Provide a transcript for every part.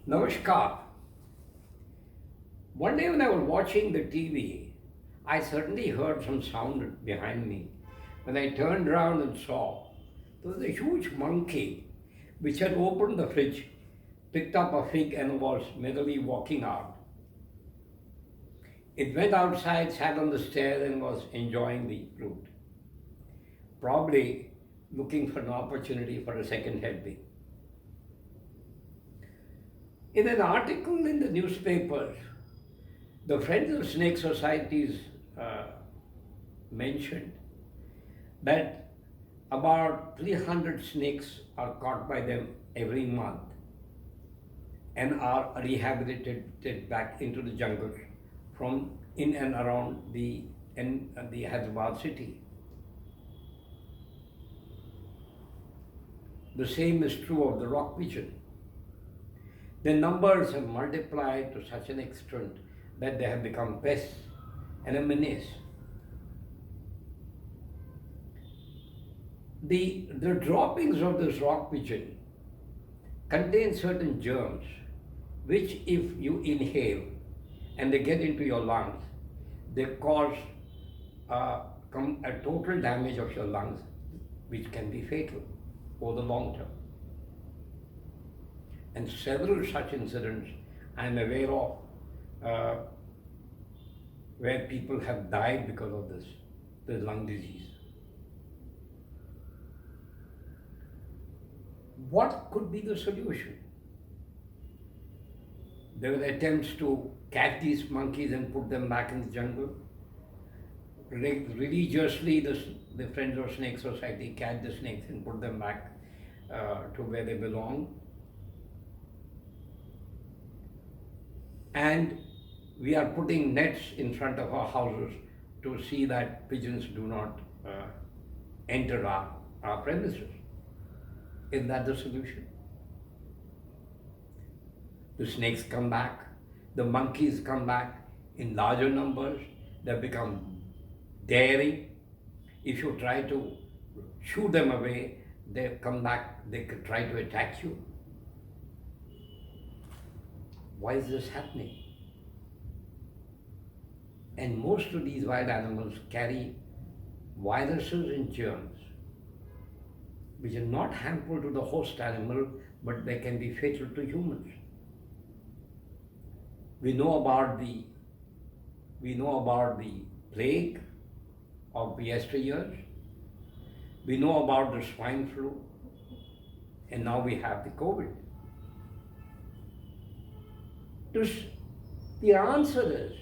Namaskar. One day when I was watching the TV, I suddenly heard some sound behind me. When I turned around and saw, there was a huge monkey which had opened the fridge, picked up a fig, and was merrily walking out. It went outside, sat on the stairs, and was enjoying the fruit, probably looking for an opportunity for a second helping. In an article in the newspaper, the Friends of Snake Societies mentioned that about 300 snakes are caught by them every month and are rehabilitated back into the jungle from in and around the Hyderabad city. The same is true of the rock pigeon. Their numbers have multiplied to such an extent that they have become pests and a menace. The droppings of this rock pigeon contain certain germs which, if you inhale and they get into your lungs, they cause a total damage of your lungs, which can be fatal over the long term. And several such incidents I am aware of where people have died because of the lung disease. What could be the solution? There were attempts to catch these monkeys and put them back in the jungle. Religiously, the Friends of Snake Society catch the snakes and put them back to where they belong. And we are putting nets in front of our houses to see that pigeons do not enter our premises. Is that the solution? The snakes come back, the monkeys come back in larger numbers, they become daring. If you try to shoo them away, they come back, they could try to attack you. Why is this happening? And most of these wild animals carry viruses and germs which are not harmful to the host animal, but they can be fatal to humans. We know about the plague of yesteryears. We know about the swine flu, and now we have the COVID. The answer is,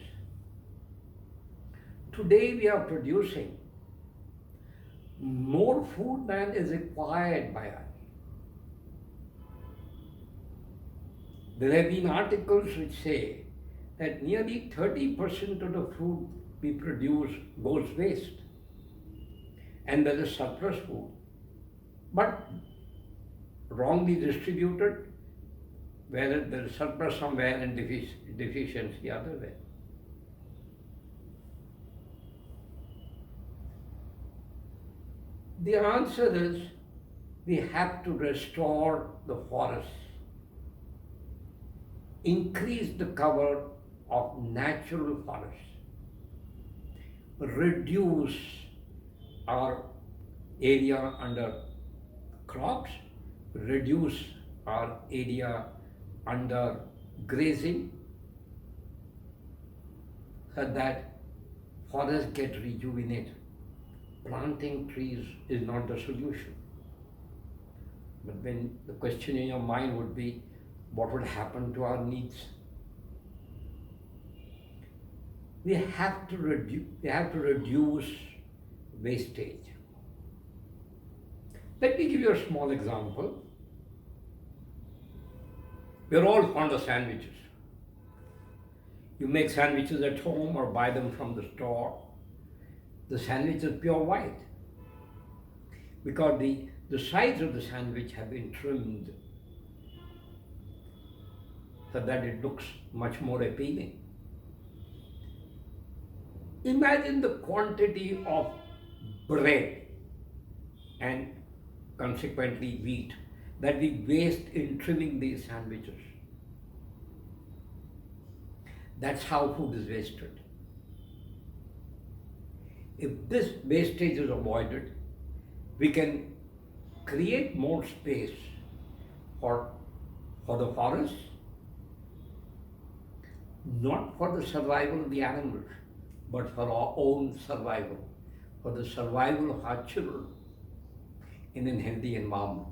today we are producing more food than is required by us. There have been articles which say that nearly 30% of the food we produce goes waste, and there is surplus food, but wrongly distributed, where there is surplus somewhere and deficiency other way. The answer is, we have to restore the forests, increase the cover of natural forests, reduce our area under crops, reduce our area under grazing, so that forests get rejuvenated. Planting trees is not the solution. But when the question in your mind would be, what would happen to our needs? We have to reduce wastage. Let me give you a small example. We're all fond of sandwiches. You make sandwiches at home or buy them from the store. The sandwich is pure white because the sides of the sandwich have been trimmed so that it looks much more appealing. Imagine the quantity of bread and consequently wheat that we waste in trimming these sandwiches. That's how food is wasted. If this wastage is avoided, we can create more space for, for the forests, not for the survival of the animals, but for our own survival, for the survival of our children in a healthy environment.